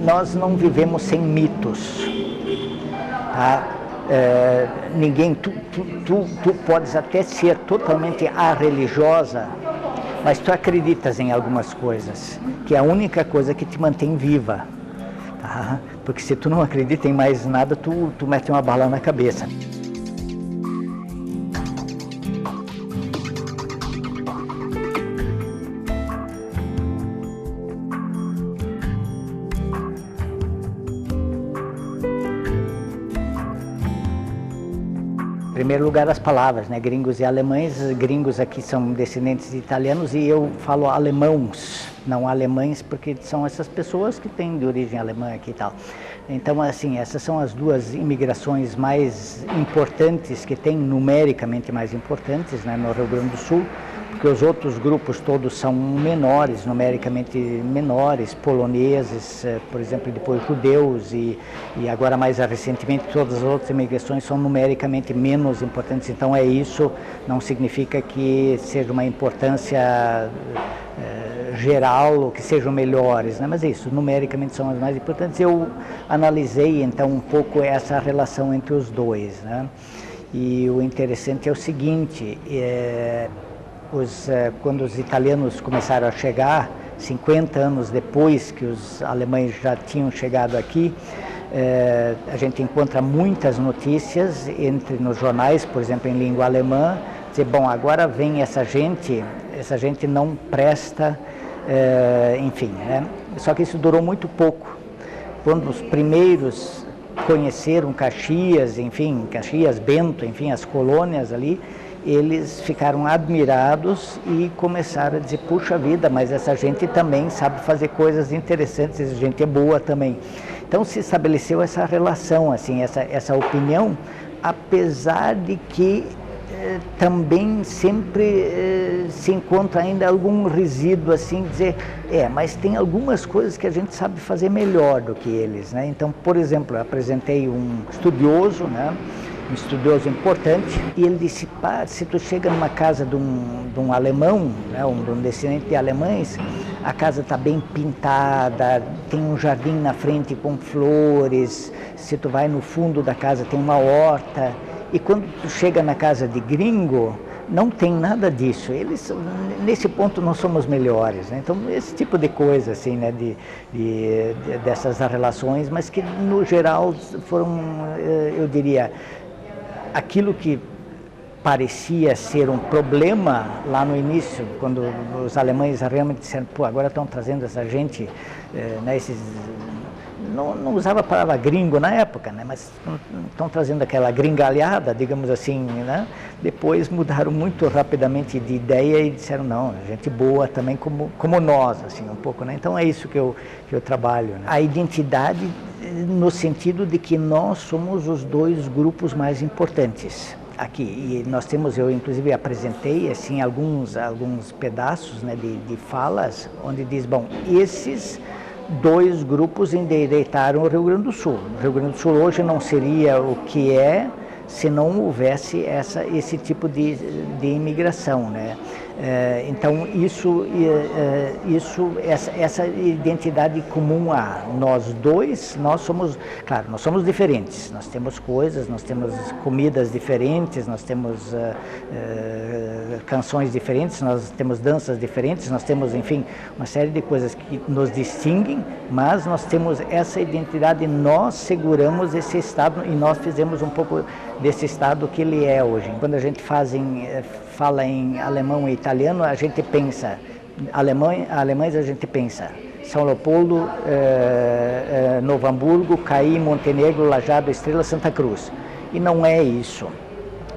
nós não vivemos sem mitos, tá? Tu podes até ser totalmente religiosa, mas tu acreditas em algumas coisas, que é a única coisa que te mantém viva, tá? Porque se tu não acredita em mais nada, tu mete uma bala na cabeça. Em primeiro lugar, as palavras, né? Gringos e alemães. Gringos aqui são descendentes de italianos e eu falo alemãos, não alemães, porque são essas pessoas que têm de origem alemã aqui e tal. Então, assim, essas são as duas imigrações mais importantes que tem, numericamente mais importantes, né, no Rio Grande do Sul, porque os outros grupos todos são menores, numericamente menores, poloneses, por exemplo, depois judeus e agora mais recentemente todas as outras imigrações são numericamente menos importantes. Então isso não significa que seja uma importância geral ou que sejam melhores, né? Mas isso, numericamente são as mais importantes. Eu analisei então um pouco essa relação entre os dois, né? E o interessante é o seguinte, quando os italianos começaram a chegar, 50 anos depois que os alemães já tinham chegado aqui, a gente encontra muitas notícias nos jornais, por exemplo, em língua alemã, dizer, bom, agora vem essa gente não presta, enfim, né? Só que isso durou muito pouco. Quando os primeiros conheceram Caxias, enfim, Caxias, Bento, enfim, as colônias ali, eles ficaram admirados e começaram a dizer, puxa vida, mas essa gente também sabe fazer coisas interessantes, essa gente é boa também. Então se estabeleceu essa relação, assim, essa opinião, apesar de que também sempre se encontra ainda algum resíduo, assim, dizer, mas tem algumas coisas que a gente sabe fazer melhor do que eles, né? Então, por exemplo, eu apresentei um estudioso, né? Um estudioso importante, e ele disse, se tu chega numa casa de um alemão, né, de um descendente de alemães, a casa está bem pintada, tem um jardim na frente com flores, se tu vai no fundo da casa tem uma horta, e quando tu chega na casa de gringo, não tem nada disso. Eles, nesse ponto, nós somos melhores, né? Então, esse tipo de coisa, assim, né, dessas relações, mas que, no geral, foram, eu diria, aquilo que parecia ser um problema lá no início, quando os alemães realmente disseram, pô, agora estão trazendo essa gente, né, não usava a palavra gringo na época, né, mas estão trazendo aquela gringalhada, digamos assim, né? Depois mudaram muito rapidamente de ideia e disseram, não, gente boa também como nós, assim, um pouco, né? Então é isso que eu trabalho, né? A identidade no sentido de que nós somos os dois grupos mais importantes aqui, e nós temos, eu inclusive apresentei assim alguns pedaços, né, de falas, onde diz, bom, esses dois grupos endireitaram o Rio Grande do Sul. O Rio Grande do Sul hoje não seria o que é se não houvesse esse tipo de imigração, né? Então essa identidade comum a nós dois, nós somos diferentes, nós temos coisas, nós temos comidas diferentes, nós temos canções diferentes, nós temos danças diferentes, nós temos, enfim, uma série de coisas que nos distinguem, mas nós temos essa identidade, nós seguramos esse estado e nós fizemos um pouco desse estado que ele é hoje. Quando a gente fala em alemão e italiano, a gente pensa, alemães a gente pensa São Leopoldo, Novo Hamburgo, Caí, Montenegro, Lajado, Estrela, Santa Cruz. E não é isso.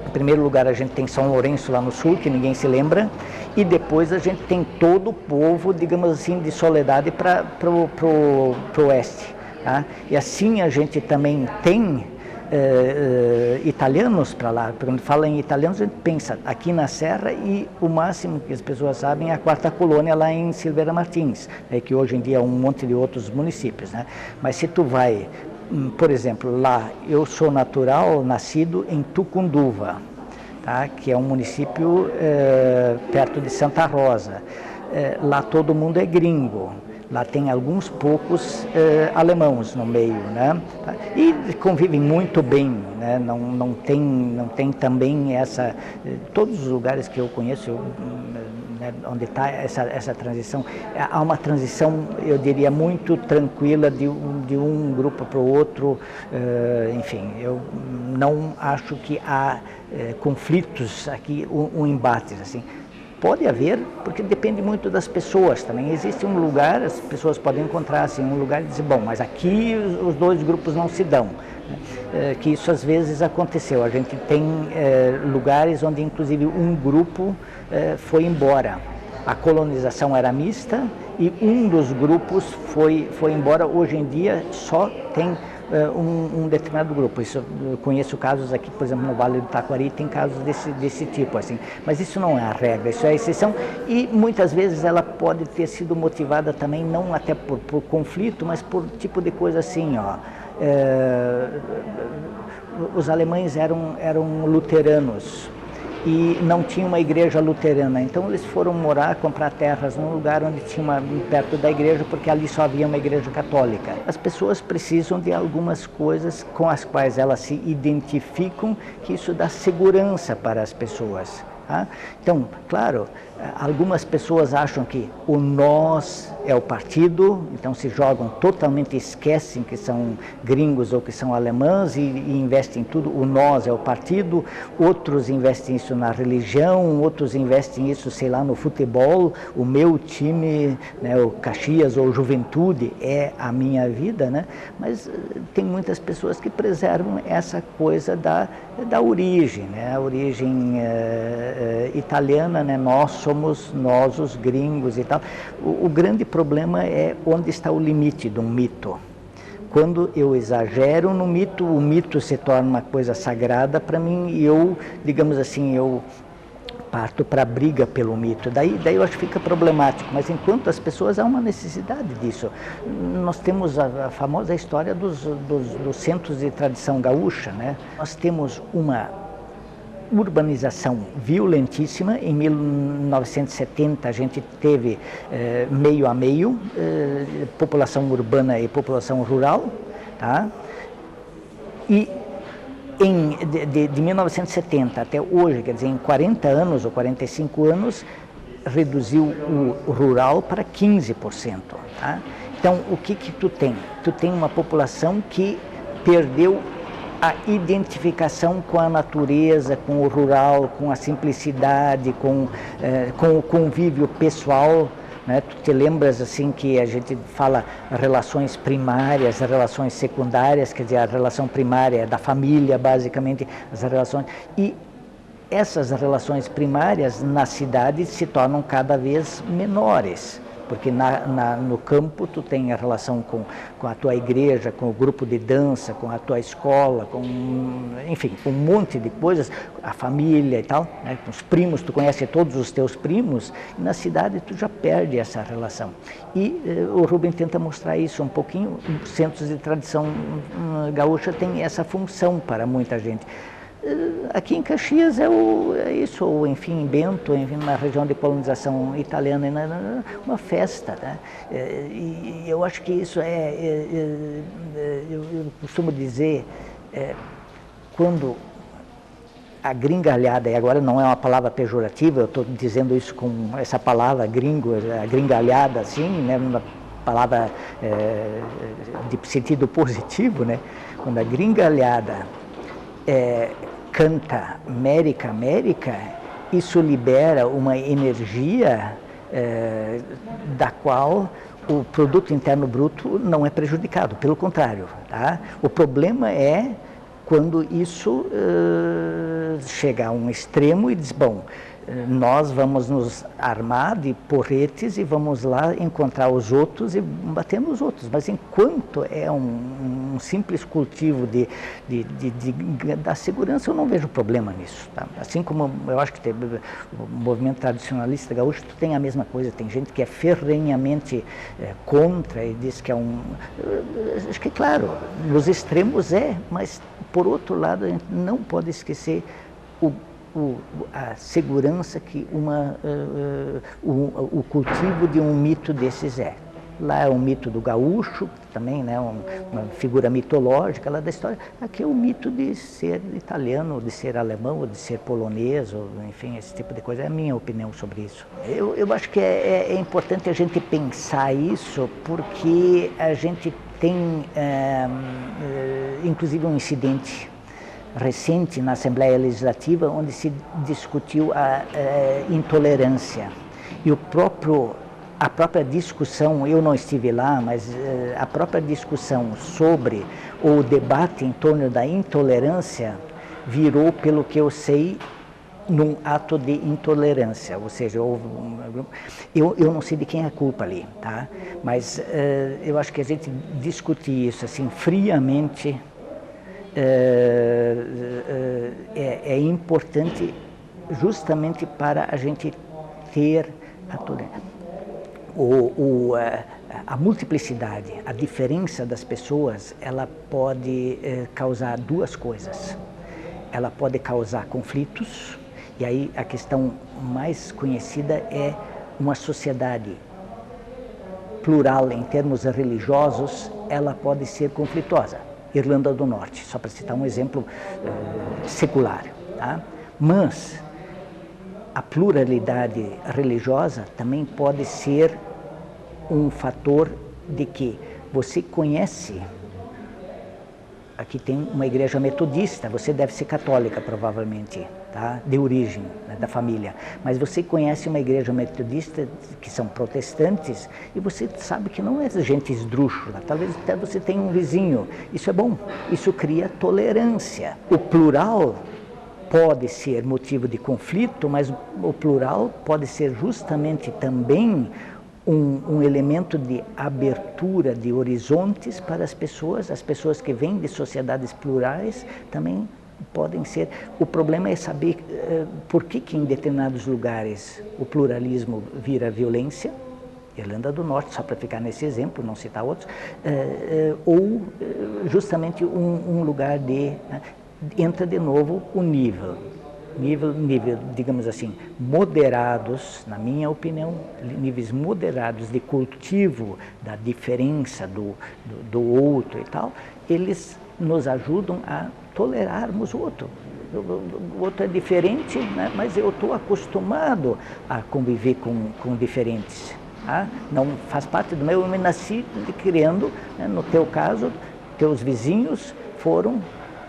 Em primeiro lugar, a gente tem São Lourenço lá no sul, que ninguém se lembra, e depois a gente tem todo o povo, digamos assim, de Soledade para o oeste. Tá? E assim a gente também tem italianos para lá. Quando fala em italianos, a gente pensa aqui na Serra, e o máximo que as pessoas sabem é a quarta colônia lá em Silveira Martins, né, que hoje em dia é um monte de outros municípios, né? Mas se tu vai, por exemplo, lá, eu sou nascido em Tucunduva, tá? Que é um município perto de Santa Rosa. Lá todo mundo é gringo. Lá tem alguns poucos alemãos no meio, né? E convivem muito bem, né? Não tem também essa... Todos os lugares que eu conheço, né, onde está essa transição, há uma transição, eu diria, muito tranquila de um grupo para o outro. Enfim, eu não acho que há conflitos aqui, embates, assim. Pode haver, porque depende muito das pessoas também. Existe um lugar, as pessoas podem encontrar assim, um lugar e dizer, bom, mas aqui os dois grupos não se dão. Que isso às vezes aconteceu. A gente tem lugares onde inclusive um grupo foi embora. A colonização era mista e um dos grupos foi embora. Hoje em dia só tem um determinado grupo. Isso, eu conheço casos aqui, por exemplo, no Vale do Taquari, tem casos desse tipo, assim. Mas isso não é a regra, isso é a exceção. E muitas vezes ela pode ter sido motivada também, não até por conflito, mas por tipo de coisa assim, ó. Os alemães eram luteranos e não tinha uma igreja luterana, então eles foram morar, comprar terras num lugar onde tinha perto da igreja, porque ali só havia uma igreja católica. As pessoas precisam de algumas coisas com as quais elas se identificam, que isso dá segurança para as pessoas. Tá? Então, claro, algumas pessoas acham que o nós é o partido, então se jogam totalmente, esquecem que são gringos ou que são alemães e investem em tudo. O nós é o partido, outros investem isso na religião, outros investem isso, sei lá, no futebol. O meu time, né, o Caxias ou Juventude é a minha vida, né? Mas tem muitas pessoas que preservam essa coisa da origem, né? A origem italiana, né? Nós os gringos e tal. O grande problema é onde está o limite de um mito. Quando eu exagero no mito, o mito se torna uma coisa sagrada para mim e eu, digamos assim, eu parto para a briga pelo mito. Daí eu acho que fica problemático, mas enquanto as pessoas, há uma necessidade disso. Nós temos a famosa história dos centros de tradição gaúcha, né? Nós temos uma urbanização violentíssima. Em 1970 a gente teve meio a meio, população urbana e população rural, tá? E de 1970 até hoje, quer dizer, em 40 anos ou 45 anos, reduziu o rural para 15%. Tá? Então, o que tu tem? Tu tem uma população que perdeu a identificação com a natureza, com o rural, com a simplicidade, com o convívio pessoal. Né? Tu te lembras assim que a gente fala relações primárias, relações secundárias, quer dizer, a relação primária é da família, basicamente, as relações... E essas relações primárias na cidade se tornam cada vez menores. Porque no campo tu tem a relação com a tua igreja, com o grupo de dança, com a tua escola, enfim, com um monte de coisas, a família e tal, né? Com os primos, tu conhece todos os teus primos, e na cidade tu já perde essa relação. E o Rubem tenta mostrar isso um pouquinho. Os centros de tradição gaúcha têm essa função para muita gente. Aqui em Caxias é isso, ou enfim, em Bento, enfim, na região de colonização italiana, uma festa. Né? E eu acho que isso eu costumo dizer, quando a gringalhada, e agora não é uma palavra pejorativa, eu estou dizendo isso com essa palavra gringo, a gringalhada, assim, né, uma palavra de sentido positivo, né? Quando a gringalhada canta América, América, isso libera uma energia da qual o produto interno bruto não é prejudicado, pelo contrário. Tá? O problema é quando isso chega a um extremo e diz, bom, nós vamos nos armar de porretes e vamos lá encontrar os outros e bater nos outros. Mas enquanto é um simples cultivo da segurança, eu não vejo problema nisso. Tá? Assim como eu acho que o movimento tradicionalista gaúcho tem a mesma coisa. Tem gente que é ferrenhamente contra e diz que é acho que, claro, nos extremos mas por outro lado a gente não pode esquecer a segurança que o cultivo de um mito desses é. Lá é um mito do gaúcho, também, né, uma figura mitológica lá da história. Aqui é o mito de ser italiano, de ser alemão, de ser polonês, ou, enfim, esse tipo de coisa. É a minha opinião sobre isso. Eu acho que é importante a gente pensar isso, porque a gente tem, inclusive, um incidente recente na Assembleia Legislativa, onde se discutiu a intolerância. E a própria discussão, eu não estive lá, mas a própria discussão sobre o debate em torno da intolerância virou, pelo que eu sei, num ato de intolerância, ou seja, eu não sei de quem é a culpa ali, tá? Mas eu acho que a gente discutir isso assim friamente é importante, justamente para a gente ter a tolerância. A multiplicidade, a diferença das pessoas, ela pode causar duas coisas. Ela pode causar conflitos, e aí a questão mais conhecida é uma sociedade plural em termos religiosos, ela pode ser conflituosa. Irlanda do Norte, só para citar um exemplo secular. Tá? Mas a pluralidade religiosa também pode ser um fator de que você conhece. Aqui tem uma igreja metodista, você deve ser católica provavelmente, tá? De origem, né, da família. Mas você conhece uma igreja metodista que são protestantes e você sabe que não é gente esdrúxula, talvez até você tenha um vizinho. Isso é bom, isso cria tolerância. O plural pode ser motivo de conflito, mas o plural pode ser justamente também um elemento de abertura de horizontes para as pessoas que vêm de sociedades plurais também podem ser. O problema é saber por que em determinados lugares o pluralismo vira violência, Irlanda do Norte, só para ficar nesse exemplo, não citar outros, ou justamente um lugar de... entra de novo o nível, digamos assim, moderados, na minha opinião, níveis moderados de cultivo da diferença do outro e tal, eles nos ajudam a tolerarmos o outro. O outro é diferente, né? Mas eu estou acostumado a conviver com diferentes. Tá? Não faz parte do meu, eu me nasci criando, né? No teu caso, teus vizinhos foram,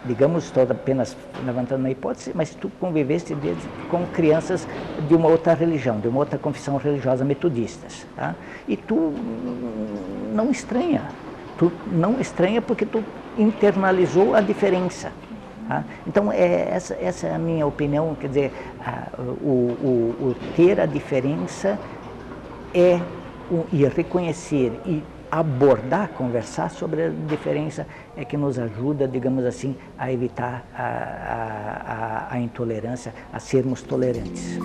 digamos, estou apenas levantando uma hipótese, mas tu conviveste com crianças de uma outra religião, de uma outra confissão religiosa, metodistas, tá? E tu não estranha porque tu internalizou a diferença. Tá? Então, essa é a minha opinião, quer dizer, o ter a diferença e reconhecer e abordar, conversar sobre a diferença é que nos ajuda, digamos assim, a evitar a intolerância, a sermos tolerantes.